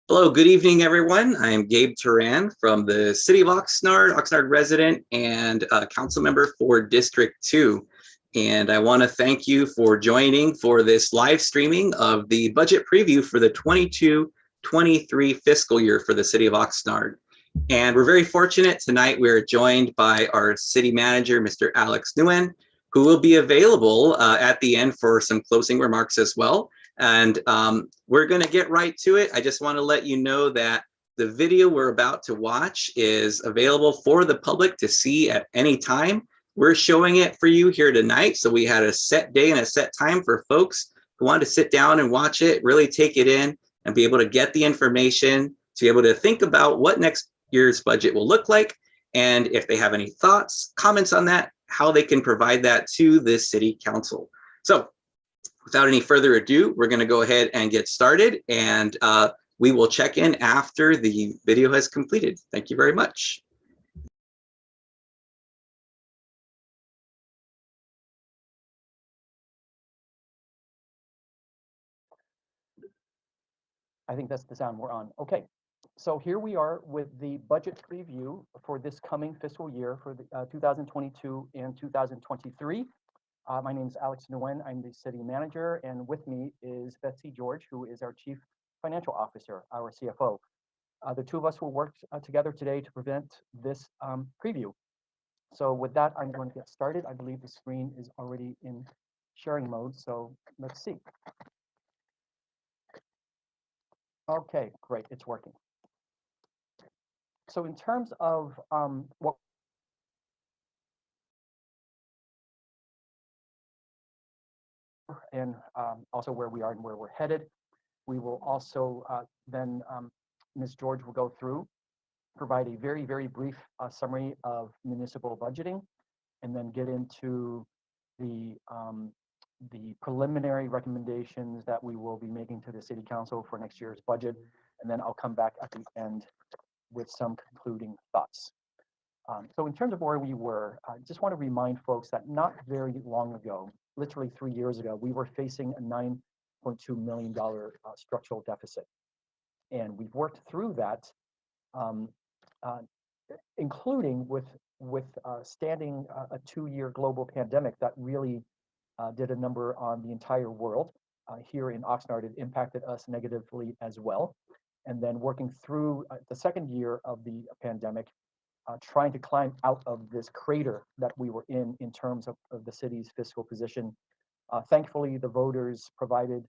Hello, good evening, everyone. I am Gabe Turan from the City of Oxnard, Oxnard resident and council member for District 2. And I want to thank you for joining for this live streaming of the budget preview for the 22-23 fiscal year for the City of Oxnard. And we're very fortunate tonight. We're joined by our city manager, Mr. Alex Nguyen, who will be available at the end for some closing remarks as well. And we're going to get right to it. I just want to let you know that the video we're about to watch is available for the public to see at any time. We're showing it for you here tonight. So we had a set day and a set time for folks who want to sit down and watch it, really take it in and be able to get the information, to be able to think about what next year's budget will look like. And if they have any thoughts, comments on that, how they can provide that to the city council. So without any further ado, we're going to go ahead and get started, and we will check in after the video has completed. Thank you very much. I think that's the sound we're on. Okay, so here we are with the budget preview for this coming fiscal year for the 2022 and 2023. My name is Alex Nguyen. I'm the city manager, and with me is Betsy George, who is our chief financial officer, our CFO. The two of us will work together today to present this preview. So with that, I'm going to get started. I believe the screen is already in sharing mode, so let's see. Okay, great, it's working. So in terms of what and also where we are and where we're headed, we will also then Ms. George will go through, provide a very, very brief summary of municipal budgeting, and then get into the preliminary recommendations that we will be making to the city council for next year's budget. And then I'll come back at the end with some concluding thoughts. So in terms of where we were, I just want to remind folks that not very long ago, literally 3 years ago, we were facing a $9.2 million structural deficit. And we've worked through that, including with standing a 2-year global pandemic that really did a number on the entire world. Here in Oxnard, it impacted us negatively as well. And then working through the second year of the pandemic, trying to climb out of this crater that we were in terms of the city's fiscal position. Thankfully, the voters provided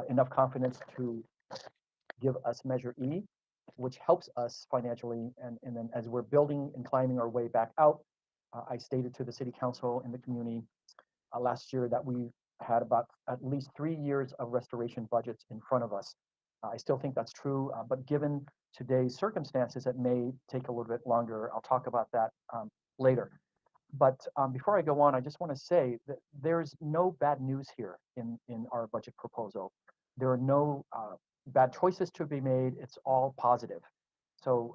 enough confidence to give us Measure E, which helps us financially. And then as we're building and climbing our way back out, I stated to the city council and the community last year that we had about at least 3 years of restoration budgets in front of us. I still think that's true, but given today's circumstances, it may take a little bit longer. I'll talk about that later. But before I go on, I just want to say that there's no bad news here in our budget proposal. There are no bad choices to be made. It's all positive. So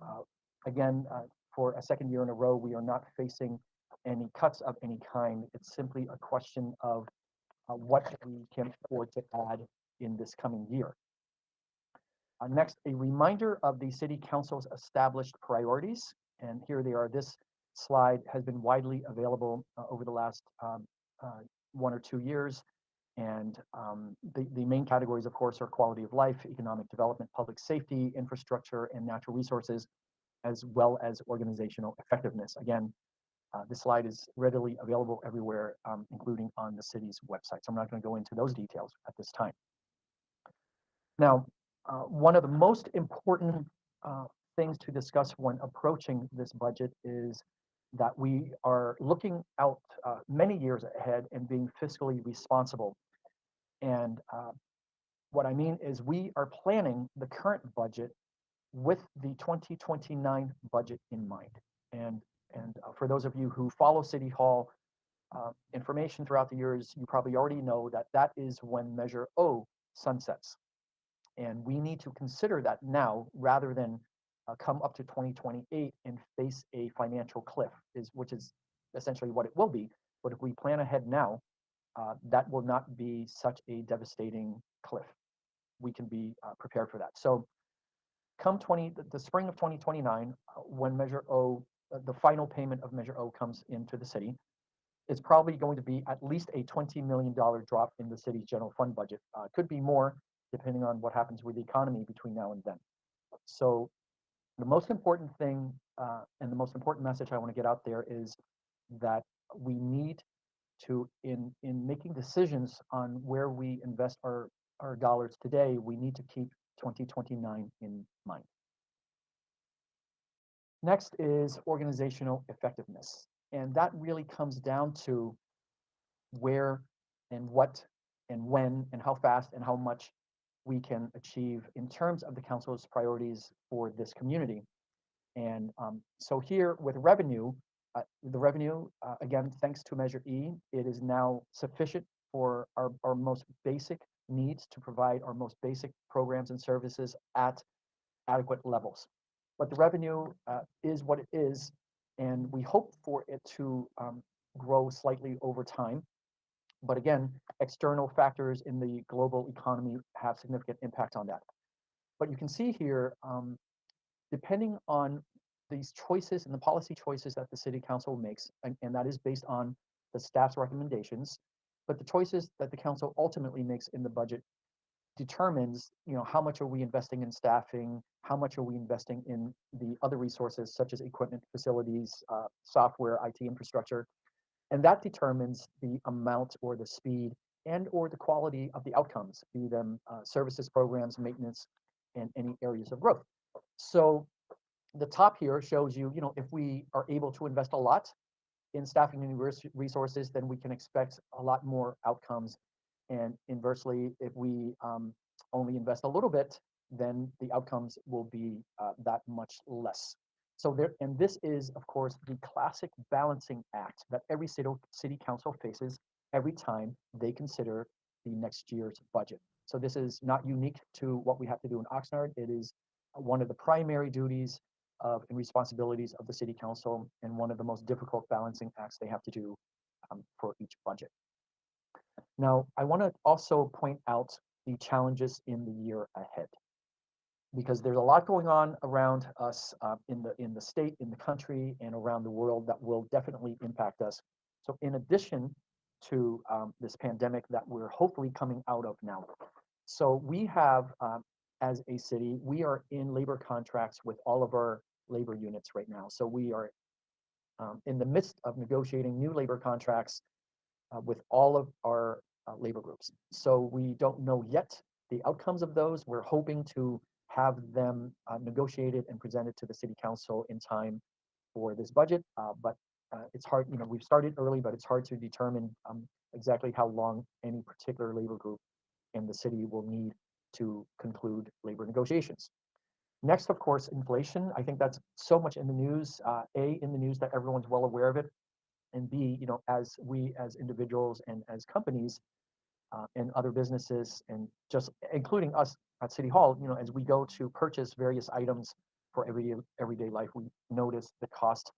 again, for a second year in a row, we are not facing any cuts of any kind. It's simply a question of what we can afford to add in this coming year. Next, a reminder of the City Council's established priorities. And here they are. This slide has been widely available over the last 1 or 2 years. And the main categories, of course, are quality of life, economic development, public safety, infrastructure, and natural resources, as well as organizational effectiveness. Again, this slide is readily available everywhere, including on the city's website. So I'm not going to go into those details at this time. Now, one of the most important things to discuss when approaching this budget is that we are looking out many years ahead and being fiscally responsible. And what I mean is we are planning the current budget with the 2029 budget in mind. And for those of you who follow City Hall information throughout the years, you probably already know that that is when Measure O sunsets. And we need to consider that now rather than come up to 2028 and face a financial cliff, which is essentially what it will be. But if we plan ahead now, that will not be such a devastating cliff. We can be prepared for that. So the spring of 2029, when Measure O, the final payment of Measure O comes into the city, it's probably going to be at least a $20 million drop in the city's general fund budget. Could be more depending on what happens with the economy between now and then. So the most important thing and the most important message I want to get out there is that we need to, in making decisions on where we invest our dollars today, we need to keep 2029 in mind. Next is organizational effectiveness. And that really comes down to where and what and when and how fast and how much we can achieve in terms of the council's priorities for this community. And so here with revenue, again, thanks to Measure E, it is now sufficient for our most basic needs to provide our most basic programs and services at adequate levels. But the revenue is what it is, and we hope for it to grow slightly over time. But again, external factors in the global economy have significant impact on that. But you can see here, depending on these choices and the policy choices that the city council makes, and that is based on the staff's recommendations, but the choices that the council ultimately makes in the budget determines, how much are we investing in staffing, how much are we investing in the other resources such as equipment, facilities, software, IT infrastructure, and that determines the amount or the speed and or the quality of the outcomes, be them services, programs, maintenance, and any areas of growth. So the top here shows you, if we are able to invest a lot in staffing and resources, then we can expect a lot more outcomes. And inversely, if we only invest a little bit, then the outcomes will be that much less. So and this is, of course, the classic balancing act that every city council faces every time they consider the next year's budget. So this is not unique to what we have to do in Oxnard. It is one of the primary duties and responsibilities of the city council, and one of the most difficult balancing acts they have to do for each budget. Now, I want to also point out the challenges in the year ahead, because there's a lot going on around us in the state, in the country, and around the world that will definitely impact us. So in addition to this pandemic that we're hopefully coming out of now, so we have, as a city, we are in labor contracts with all of our labor units right now. So we are in the midst of negotiating new labor contracts with all of our labor groups. So we don't know yet the outcomes of those. We're hoping to have them negotiated and presented to the city council in time for this budget, but it's hard, we've started early, but it's hard to determine exactly how long any particular labor group in the city will need to conclude labor negotiations. Next, of course, inflation. I think that's so much in the news, in the news that everyone's well aware of it, and B, as we as individuals and as companies and other businesses, and just including us at City Hall, as we go to purchase various items for everyday life, we notice the cost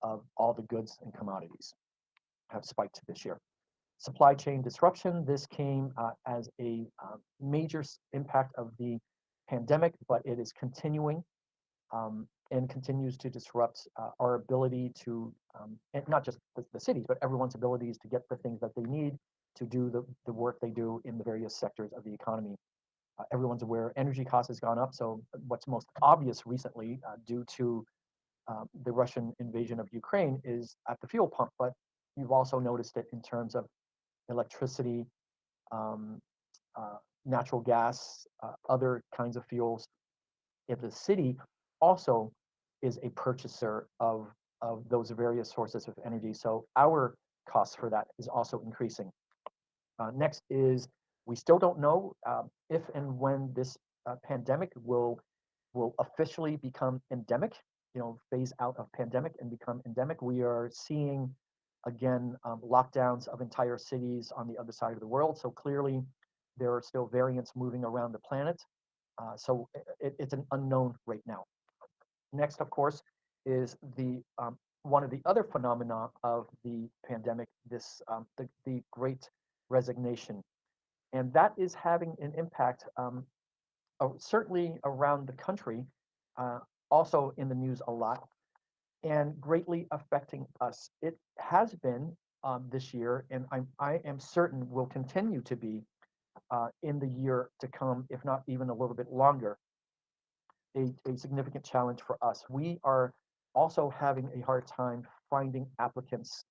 of all the goods and commodities have spiked this year. Supply chain disruption, this came as a major impact of the pandemic, but it is continuing and continues to disrupt our ability to, and not just the cities, but everyone's abilities to get the things that they need to do the work they do in the various sectors of the economy. Everyone's aware energy costs has gone up. So what's most obvious recently due to the Russian invasion of Ukraine is at the fuel pump, but you've also noticed it in terms of electricity, natural gas, other kinds of fuels. If the city also is a purchaser of those various sources of energy, so our costs for that is also increasing. Next is, we still don't know if and when this pandemic will officially become endemic, phase out of pandemic and become endemic. We are seeing, again, lockdowns of entire cities on the other side of the world. So clearly, there are still variants moving around the planet. So it's an unknown right now. Next, of course, is one of the other phenomena of the pandemic, the Great Resignation, and that is having an impact certainly around the country, uh, also in the news a lot and greatly affecting us. It has been this year, and I am certain will continue to be in the year to come, if not even a little bit longer, a significant challenge for us. We are also having a hard time finding applicants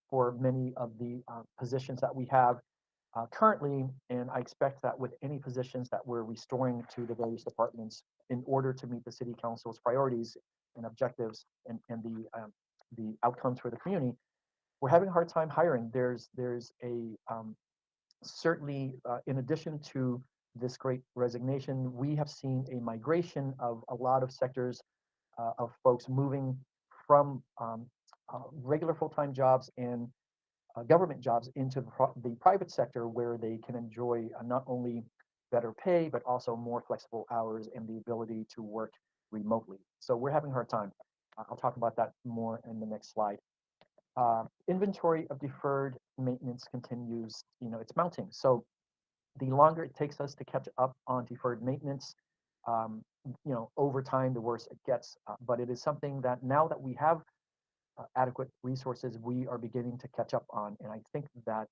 for many of the positions that we have currently, and I expect that with any positions that we're restoring to the various departments in order to meet the city council's priorities and objectives and the outcomes for the community, we're having a hard time hiring. There's a certainly in addition to this great resignation, we have seen a migration of a lot of sectors of folks moving from regular full-time jobs and government jobs into the private sector where they can enjoy not only better pay, but also more flexible hours and the ability to work remotely. So we're having a hard time. I'll talk about that more in the next slide. Inventory of deferred maintenance continues, it's mounting. So the longer it takes us to catch up on deferred maintenance, over time, the worse it gets. But it is something that now that we have adequate resources, we are beginning to catch up on. And I think that,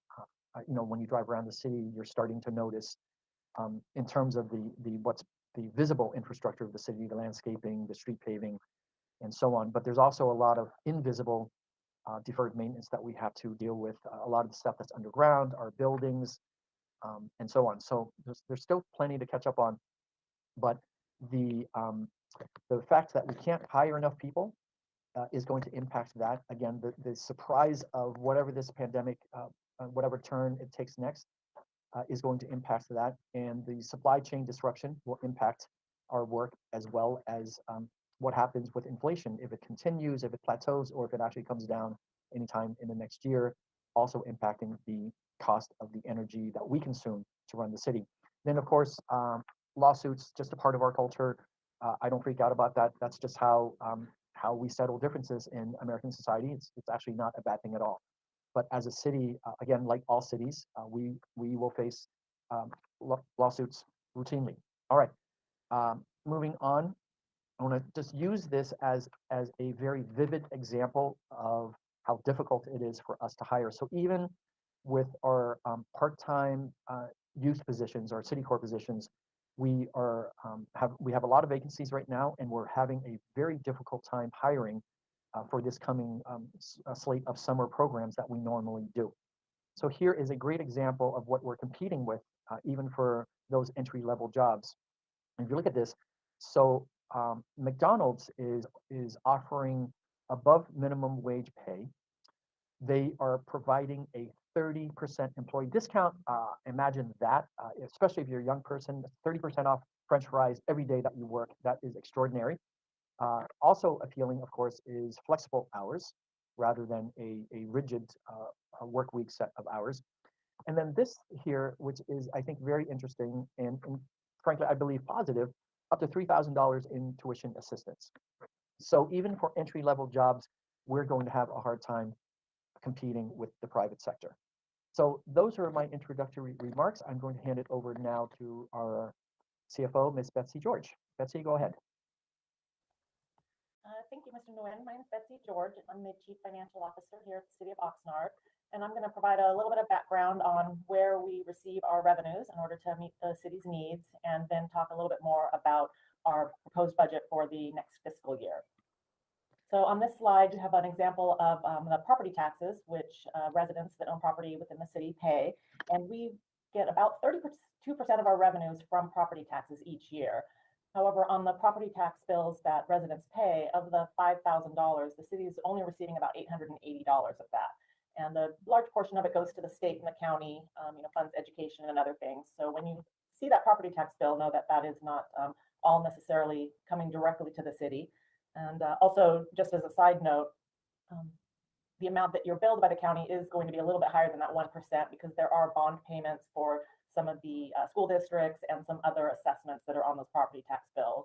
when you drive around the city, you're starting to notice in terms of what's the visible infrastructure of the city, the landscaping, the street paving, and so on. But there's also a lot of invisible deferred maintenance that we have to deal with. A lot of the stuff that's underground, our buildings, and so on. So there's still plenty to catch up on. But the fact that we can't hire enough people is going to impact that. Again, the surprise of whatever this pandemic, whatever turn it takes next, is going to impact that. And the supply chain disruption will impact our work as well as what happens with inflation. If it continues, if it plateaus, or if it actually comes down anytime in the next year, also impacting the cost of the energy that we consume to run the city. Then, of course, lawsuits, just a part of our culture. I don't freak out about that. That's just how we settle differences in American society. It's actually not a bad thing at all. But as a city, again, like all cities, we will face lawsuits routinely. All right, moving on. I want to just use this as a very vivid example of how difficult it is for us to hire. So even with our part-time youth positions, our city core positions, we have a lot of vacancies right now, and we're having a very difficult time hiring for this coming slate of summer programs that we normally do. So here is a great example of what we're competing with, even for those entry-level jobs. If you look at this, so McDonald's is offering above minimum wage pay. They are providing a 30% employee discount. Imagine that, especially if you're a young person, 30% off French fries every day that you work. That is extraordinary. Also appealing, of course, is flexible hours rather than a rigid work week set of hours. And then this here, which is, I think, very interesting and frankly, I believe positive, up to $3,000 in tuition assistance. So even for entry-level jobs, we're going to have a hard time competing with the private sector. So those are my introductory remarks. I'm going to hand it over now to our CFO, Ms. Betsy George. Betsy, go ahead. Thank you, Mr. Nguyen. My name is Betsy George. I'm the Chief Financial Officer here at the City of Oxnard, and I'm going to provide a little bit of background on where we receive our revenues in order to meet the city's needs, and then talk a little bit more about our proposed budget for the next fiscal year. So on this slide, you have an example of the property taxes, which residents that own property within the city pay, and we get about 32% of our revenues from property taxes each year. However, on the property tax bills that residents pay, of the $5,000, the city is only receiving about $880 of that. And a large portion of it goes to the state and the county, funds education and other things. So when you see that property tax bill, know that that is not all necessarily coming directly to the city. And also, just as a side note, the amount that you're billed by the county is going to be a little bit higher than that 1% because there are bond payments for some of the school districts and some other assessments that are on those property tax bills.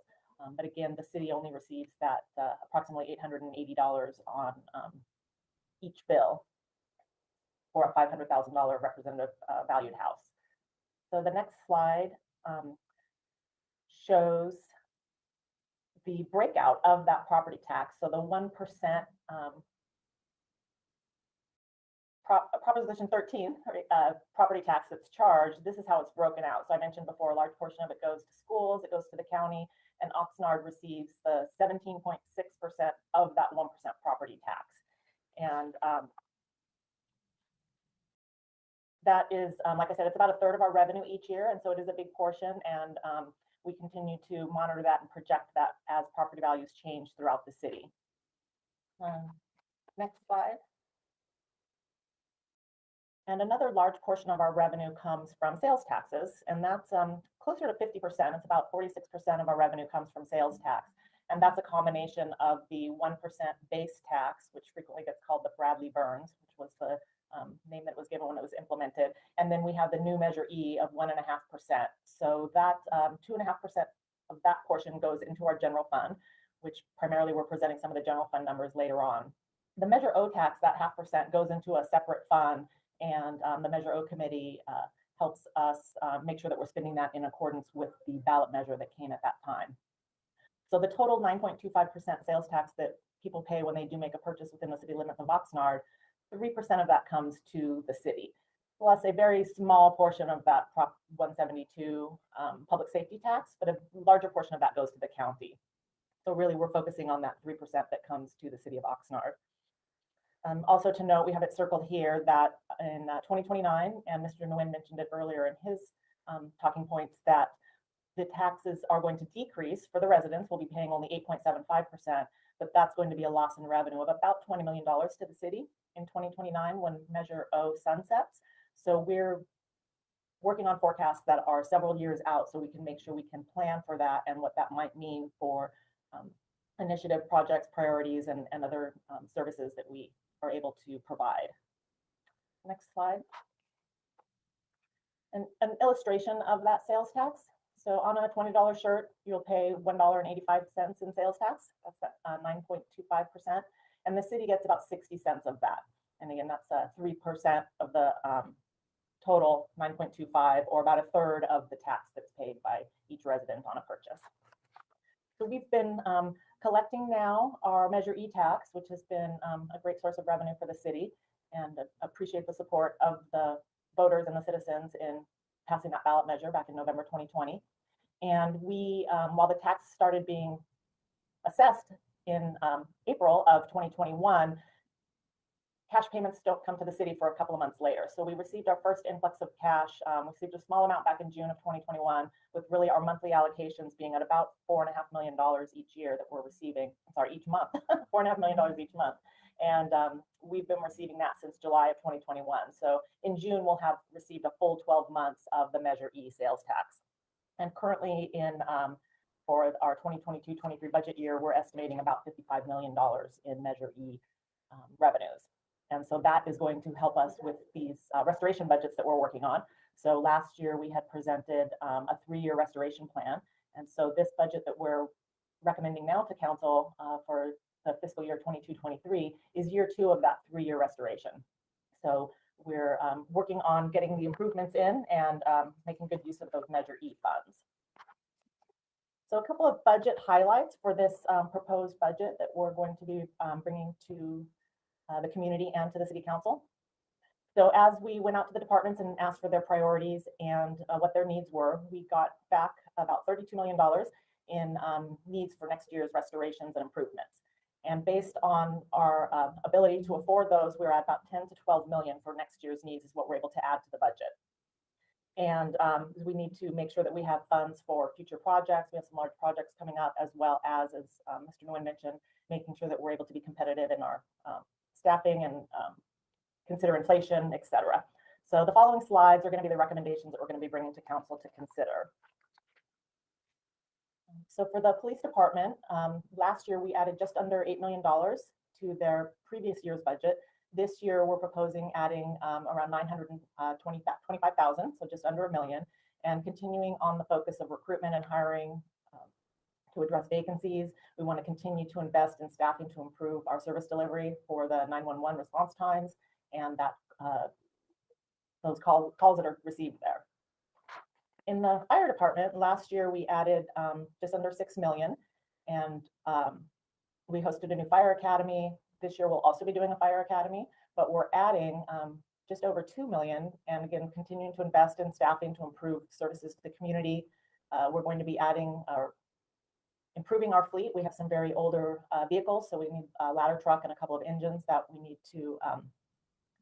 But again, the city only receives that approximately $880 on each bill for a $500,000 representative valued house. So the next slide shows the breakout of that property tax. So the 1% Proposition 13 property tax that's charged, this is how it's broken out. So I mentioned before, a large portion of it goes to schools, it goes to the county, and Oxnard receives the 17.6% of that 1% property tax. And that is, like I said, it's about a third of our revenue each year, and so it is a big portion, and we continue to monitor that and project that as property values change throughout the city. Next slide. And another large portion of our revenue comes from sales taxes, and that's closer to 50%. It's about 46% of our revenue comes from sales tax. And that's a combination of the 1% base tax, which frequently gets called the Bradley-Burns, which was the name that was given when it was implemented. And then we have the new Measure E of 1.5%. So that 2.5% of that portion goes into our general fund, which primarily we're presenting some of the general fund numbers later on. The Measure O tax, that 0.5%, goes into a separate fund, and the Measure O committee helps us make sure that we're spending that in accordance with the ballot measure that came at that time. So the total 9.25% sales tax that people pay when they do make a purchase within the city limits of Oxnard, 3% of that comes to the city, plus a very small portion of that Prop 172 public safety tax, but a larger portion of that goes to the county. So really we're focusing on that 3% that comes to the city of Oxnard. Also to note, we have it circled here that in 2029, and Mr. Nguyen mentioned it earlier in his talking points, that the taxes are going to decrease for the residents. We'll be paying only 8.75%, but that's going to be a loss in revenue of about $20 million to the city in 2029 when Measure O sunsets. So we're working on forecasts that are several years out so we can make sure we can plan for that and what that might mean for initiative projects, priorities, and other services that we are able to provide. Next slide. An illustration of that sales tax. So on a $20 shirt, you'll pay $1.85 in sales tax. That's at 9.25%. And the city gets about 60 cents of that. And again, that's 3% of the total 9.25, or about a third of the tax that's paid by each resident on a purchase. So we've been collecting now our Measure E tax, which has been a great source of revenue for the city, and appreciate the support of the voters and the citizens in passing that ballot measure back in November 2020. And we, while the tax started being assessed in April of 2021, cash payments don't come to the city for a couple of months later. So we received our first influx of cash. We received a small amount back in June of 2021, with really our monthly allocations being at about $4.5 million each year that we're receiving. Sorry, each month, $4.5 million each month. And we've been receiving that since July of 2021. So in June, we'll have received a full 12 months of the Measure E sales tax. And currently for our 2022-23 budget year, we're estimating about $55 million in Measure E revenues. And so that is going to help us with these restoration budgets that we're working on. So last year we had presented a 3-year restoration plan. And so this budget that we're recommending now to council for the fiscal year 22-23 is year 2 of that 3-year restoration. So we're working on getting the improvements in and making good use of those Measure E funds. So a couple of budget highlights for this proposed budget that we're going to be bringing to the community and to the city council. So as we went out to the departments and asked for their priorities and what their needs were, we got back about $32 million in needs for next year's restorations and improvements. And based on our ability to afford those, we're at about 10 to 12 million for next year's needs is what we're able to add to the budget. And we need to make sure that we have funds for future projects. We have some large projects coming up, as well as Mr. Nguyen mentioned, making sure that we're able to be competitive in our staffing and consider inflation, et cetera. So the following slides are going to be the recommendations that we're going to be bringing to council to consider. So for the police department, last year we added just under $8 million to their previous year's budget. This year we're proposing adding around $925,000, so just under $1 million, and continuing on the focus of recruitment and hiring to address vacancies. We want to continue to invest in staffing to improve our service delivery for the 911 response times and that those calls that are received there. In the fire department, last year we added just under 6 million, and we hosted a new fire academy. This year we'll also be doing a fire academy, but we're adding just over 2 million, and again, continuing to invest in staffing to improve services to the community. We're going to be adding or improving our fleet. We have some very older vehicles, so we need a ladder truck and a couple of engines that we need to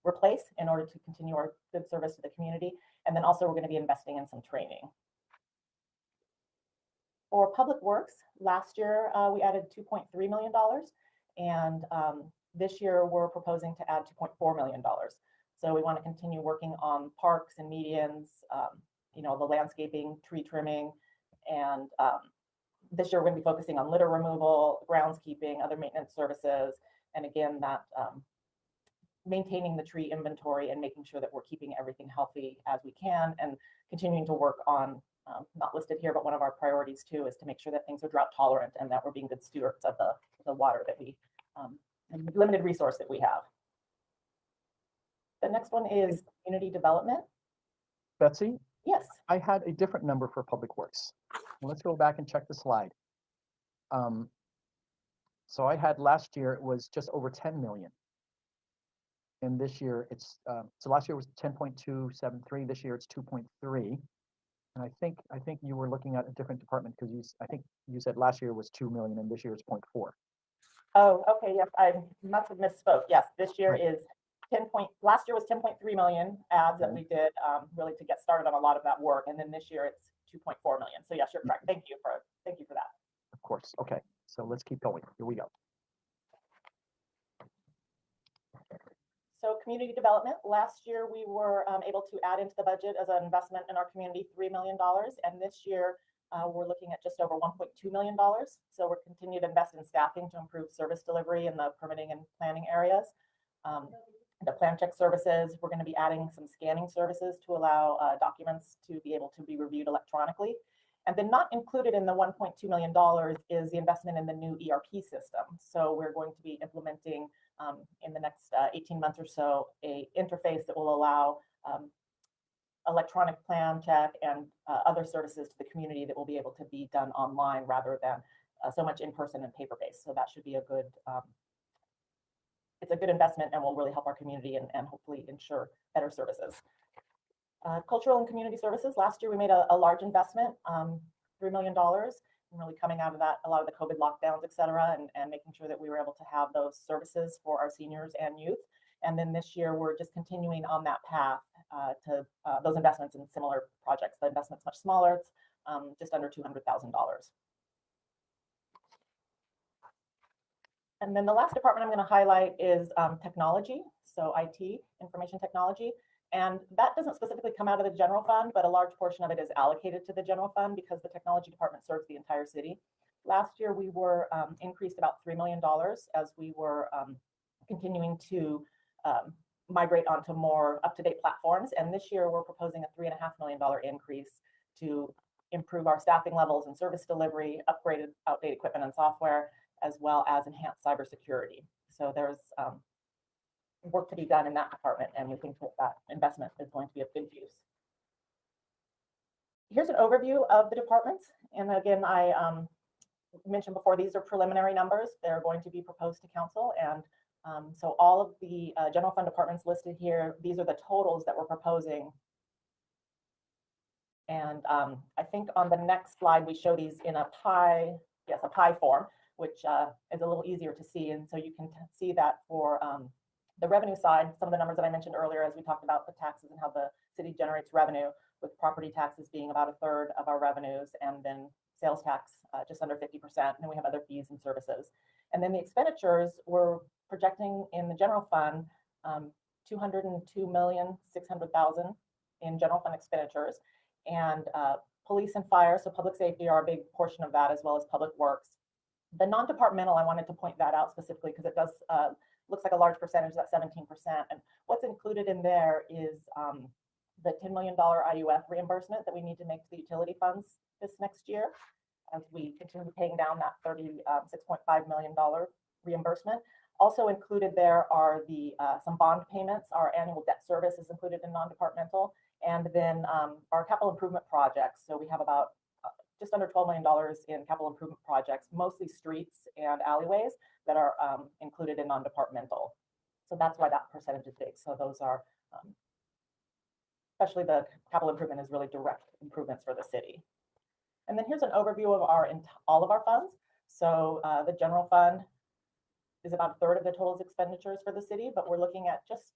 replace in order to continue our good service to the community. And then also we're going to be investing in some training. For public works, last year we added $2.3 million, and this year we're proposing to add $2.4 million. So we want to continue working on parks and medians, you know, the landscaping, tree trimming, and this year we're going to be focusing on litter removal, groundskeeping, other maintenance services, and again, that maintaining the tree inventory and making sure that we're keeping everything healthy as we can, and continuing to work on, not listed here, but one of our priorities too is to make sure that things are drought tolerant and that we're being good stewards of the water that we, limited resource that we have. The next one is community development. Betsy, Yes. I had a different number for Public Works. Let's go back and check the slide. So I had last year, it was just over 10 million. And this year it's, so last year was 10.273, this year it's 2.3. And I think you were looking at a different department, because I think you said last year was 2 million and this year is 0.4. Oh, okay, yes, I must have misspoke. Yes, this year Right. is last year was 10.3 million ads that we did really to get started on a lot of that work. And then this year it's 2.4 million. So yes, you're correct. Thank you for that. Of course. Okay. So let's keep going. Here we go. So community development, last year we were able to add into the budget as an investment in our community $3 million. And this year we're looking at just over $1.2 million. So we're continuing to invest in staffing to improve service delivery in the permitting and planning areas. The plan check services, we're going to be adding some scanning services to allow documents to be able to be reviewed electronically. And then not included in the $1.2 million is the investment in the new ERP system. So we're going to be implementing in the next 18 months or so a interface that will allow electronic plan check and other services to the community that will be able to be done online rather than so much in person and paper based. So that should be a good it's a good investment and will really help our community and hopefully ensure better services. Cultural and community services, last year we made a large investment, $3 million, and really coming out of that, a lot of the COVID lockdowns, et cetera, and making sure that we were able to have those services for our seniors and youth. And then this year we're just continuing on that path to those investments in similar projects. The investment's much smaller, it's just under $200,000. And then the last department I'm going to highlight is technology, so IT, information technology. And that doesn't specifically come out of the general fund, but a large portion of it is allocated to the general fund because the technology department serves the entire city. Last year, we were increased about $3 million as we were continuing to migrate onto more up-to-date platforms. And this year, we're proposing a $3.5 million increase to improve our staffing levels and service delivery, upgraded outdated equipment and software, as well as enhanced cybersecurity. So there's work to be done in that department, and we think that investment is going to be of good use. Here's an overview of the departments. And again, I mentioned before, these are preliminary numbers. They're going to be proposed to council. And so all of the general fund departments listed here, these are the totals that we're proposing. And I think on the next slide, we show these in a pie form, which is a little easier to see. And so you can see that for the revenue side, some of the numbers that I mentioned earlier, as we talked about the taxes and how the city generates revenue, with property taxes being about 1/3 of our revenues, and then sales tax just under 50%. And then we have other fees and services. And then the expenditures, we're projecting in the general fund $202,600,000 in general fund expenditures. And police and fire, so public safety, are a big portion of that, as well as public works. The non-departmental, I wanted to point that out specifically because it does looks like a large percentage, that 17%. And what's included in there is the $10 million IUF reimbursement that we need to make to the utility funds this next year, as we continue paying down that $36.5 million reimbursement. Also included there are the some bond payments. Our annual debt service is included in non-departmental, And then our capital improvement projects. So we have about just under $12 million in capital improvement projects, mostly streets and alleyways that are included in non-departmental. So that's why that percentage is big. So those are, especially the capital improvement is really direct improvements for the city. And then here's an overview of all of our funds. So the general fund is about a third of the total expenditures for the city, but we're looking at just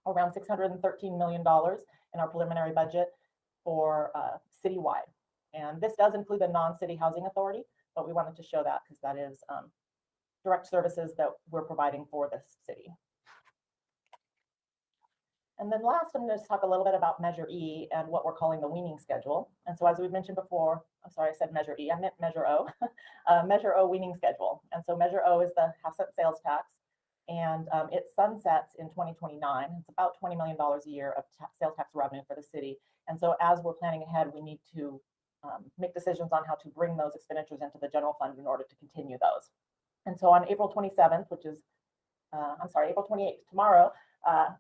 around $613 million in our preliminary budget for citywide. And this does include the non-city housing authority, but we wanted to show that because that is direct services that we're providing for the city. And then last, I'm going to talk a little bit about Measure E and what we're calling the weaning schedule. And so as we've mentioned before, I'm sorry, I said Measure E, I meant Measure O, Measure O weaning schedule. And so Measure O is the half-cent sales tax, and it sunsets in 2029. It's about $20 million a year of sales tax revenue for the city. And so as we're planning ahead, we need to make decisions on how to bring those expenditures into the general fund in order to continue those. And so on April 27th, which is, April 28th, tomorrow,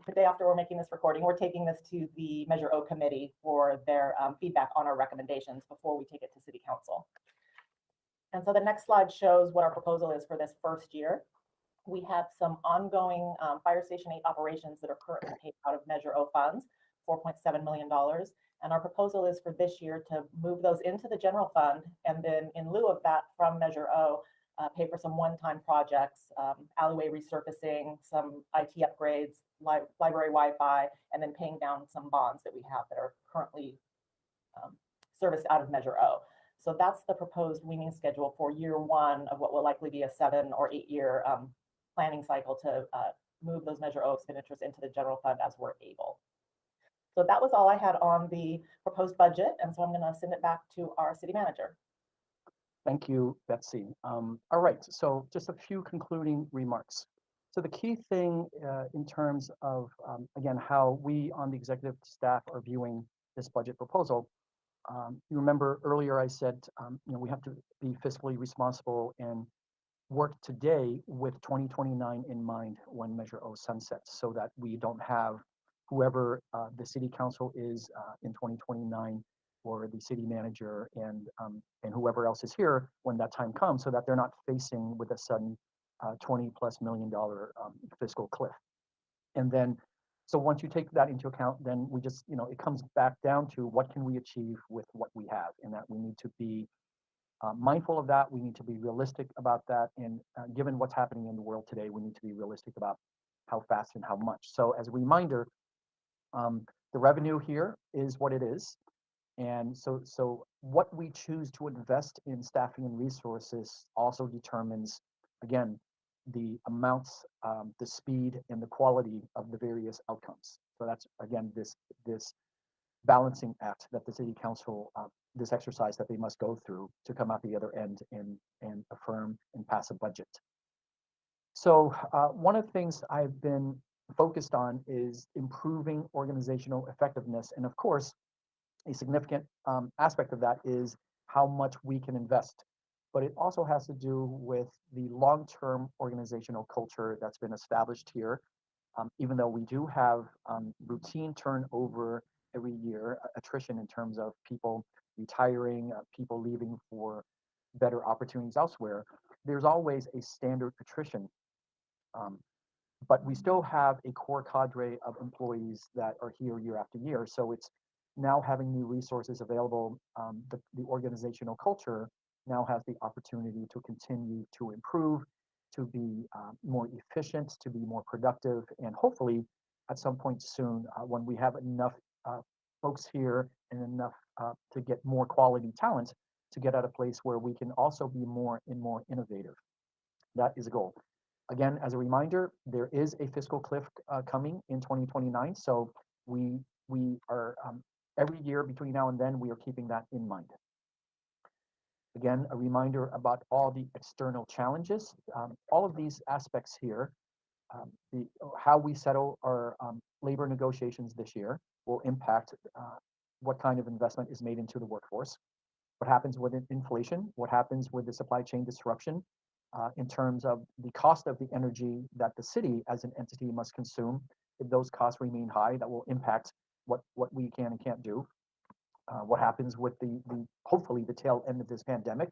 the day after we're making this recording, we're taking this to the Measure O committee for their feedback on our recommendations before we take it to City Council. And so the next slide shows what our proposal is for this first year. We have some ongoing Fire Station 8 operations that are currently paid out of Measure O funds, $4.7 million. And our proposal is for this year to move those into the general fund, and then in lieu of that from Measure O, pay for some one-time projects, alleyway resurfacing, some IT upgrades, library Wi-Fi, and then paying down some bonds that we have that are currently serviced out of Measure O. So that's the proposed weaning schedule for year one of what will likely be a 7 or 8 year planning cycle to move those Measure O expenditures into the general fund as we're able. So that was all I had on the proposed budget. And so I'm going to send it back to our city manager. Thank you, Betsy. All right, so just a few concluding remarks. So the key thing in terms of, again, how we on the executive staff are viewing this budget proposal, you remember earlier I said, we have to be fiscally responsible and work today with 2029 in mind when Measure O sunsets, so that we don't have whoever the city council is in 2029, or the city manager and whoever else is here when that time comes, so that they're not facing with a sudden $20+ million fiscal cliff. And then, so once you take that into account, then we just, it comes back down to what can we achieve with what we have, and that we need to be mindful of that. We need to be realistic about that. And given what's happening in the world today, we need to be realistic about how fast and how much. So as a reminder, the revenue here is what it is. And so what we choose to invest in staffing and resources also determines, again, the amounts, the speed, and the quality of the various outcomes. So that's, again, this balancing act that the city council, this exercise that they must go through to come out the other end and affirm and pass a budget. So one of the things I've been focused on is improving organizational effectiveness. And of course, a significant aspect of that is how much we can invest. But it also has to do with the long-term organizational culture that's been established here. Even though we do have routine turnover every year, attrition in terms of people retiring, people leaving for better opportunities elsewhere, there's always a standard attrition. But we still have a core cadre of employees that are here year after year. So it's now having new resources available. The organizational culture now has the opportunity to continue to improve, to be more efficient, to be more productive, and hopefully at some point soon, when we have enough folks here and enough to get more quality talent, to get at a place where we can also be more and more innovative. That is a goal. Again, as a reminder, there is a fiscal cliff coming in 2029. So we are every year between now and then, we are keeping that in mind. Again, a reminder about all the external challenges. All of these aspects here, how we settle our labor negotiations this year will impact what kind of investment is made into the workforce, what happens with inflation, what happens with the supply chain disruption, in terms of the cost of the energy that the city as an entity must consume. If those costs remain high, that will impact what we can and can't do, what happens with the hopefully the tail end of this pandemic,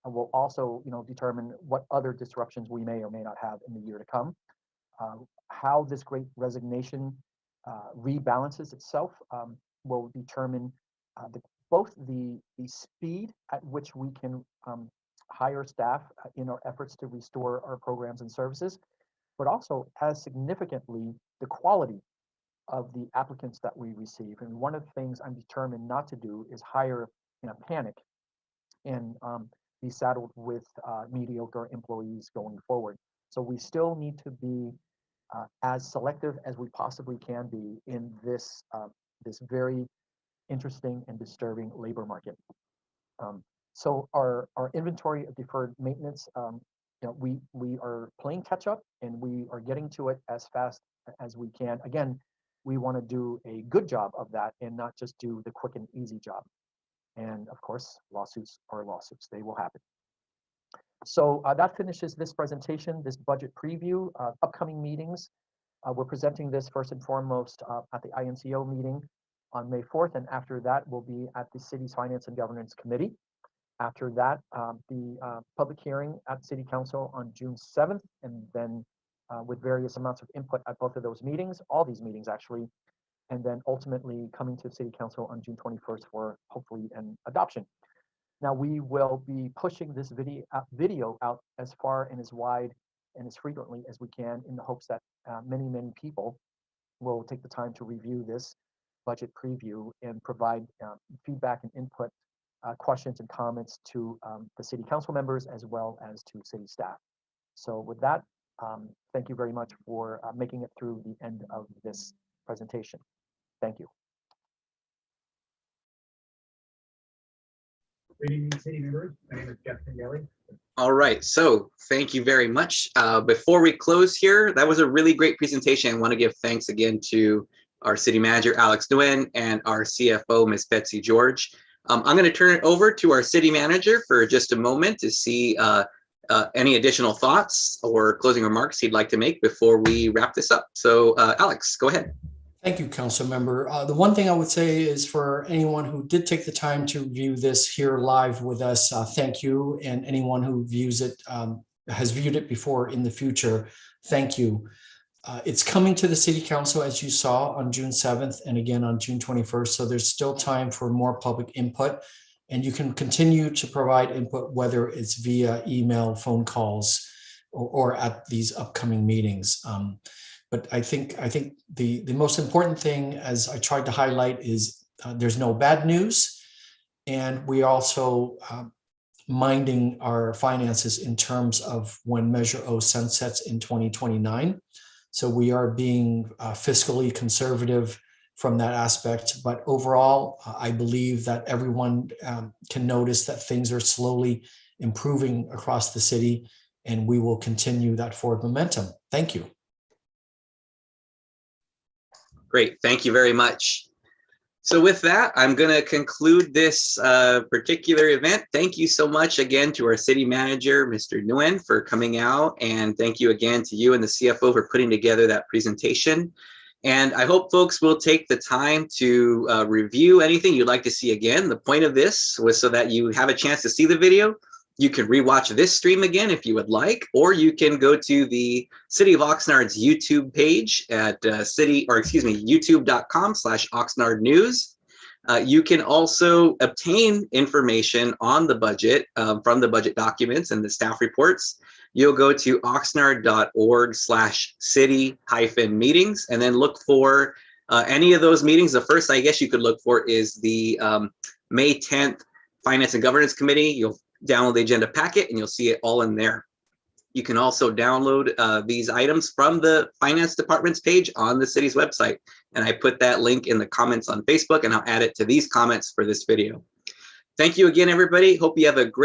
and will also determine what other disruptions we may or may not have in the year to come. How this great resignation rebalances itself will determine both the speed at which we can hire staff in our efforts to restore our programs and services, but also as significantly the quality of the applicants that we receive. And one of the things I'm determined not to do is hire in a panic and be saddled with mediocre employees going forward. So we still need to be as selective as we possibly can be in this this very interesting and disturbing labor market. So our inventory of deferred maintenance, we are playing catch up, and we are getting to it as fast as we can. Again, we want to do a good job of that and not just do the quick and easy job. And of course, lawsuits are lawsuits; they will happen. So that finishes this presentation, this budget preview. Upcoming meetings, we're presenting this first and foremost at the INCO meeting on May 4th, and after that, we'll be at the city's Finance and Governance Committee. After that, the public hearing at City Council on June 7th, and then with various amounts of input at both of those meetings, all these meetings actually, and then ultimately coming to City Council on June 21st for hopefully an adoption. Now we will be pushing this video out as far and as wide and as frequently as we can, in the hopes that many people will take the time to review this budget preview and provide feedback and input, questions and comments to the city council members as well as to city staff. So with that, thank you very much for making it through the end of this presentation. Thank you. Good evening, city members. My name is Jeff Pingelli. All right, so thank you very much. Before we close here, that was a really great presentation. I want to give thanks again to our city manager, Alex Nguyen, and our CFO, Ms. Betsy George. I'm going to turn it over to our city manager for just a moment to see any additional thoughts or closing remarks he'd like to make before we wrap this up. So Alex, go ahead. Thank you, Council Member. The one thing I would say is, for anyone who did take the time to view this here live with us, thank you. And anyone who views it, has viewed it before in the future, thank you. It's coming to the City Council, as you saw, on June 7th and again on June 21st. So there's still time for more public input, and you can continue to provide input, whether it's via email, phone calls, or at these upcoming meetings. But I think the most important thing, as I tried to highlight, is there's no bad news, and we also minding our finances in terms of when Measure O sunsets in 2029. So we are being fiscally conservative from that aspect. But overall, I believe that everyone can notice that things are slowly improving across the city, and we will continue that forward momentum. Thank you. Great, thank you very much. So with that, I'm going to conclude this particular event. Thank you so much again to our city manager, Mr. Nguyen, for coming out. And thank you again to you and the CFO for putting together that presentation. And I hope folks will take the time to review anything you'd like to see again. The point of this was so that you have a chance to see the video. You can rewatch this stream again if you would like, or you can go to the City of Oxnard's YouTube page at youtube.com/Oxnard News. You can also obtain information on the budget from the budget documents and the staff reports. You'll go to oxnard.org/city-meetings and then look for any of those meetings. The first, I guess, you could look for is the May 10th Finance and Governance Committee. You'll download the agenda packet and you'll see it all in there. You can also download these items from the finance department's page on the city's website. And I put that link in the comments on Facebook, and I'll add it to these comments for this video. Thank you again, everybody. Hope you have a great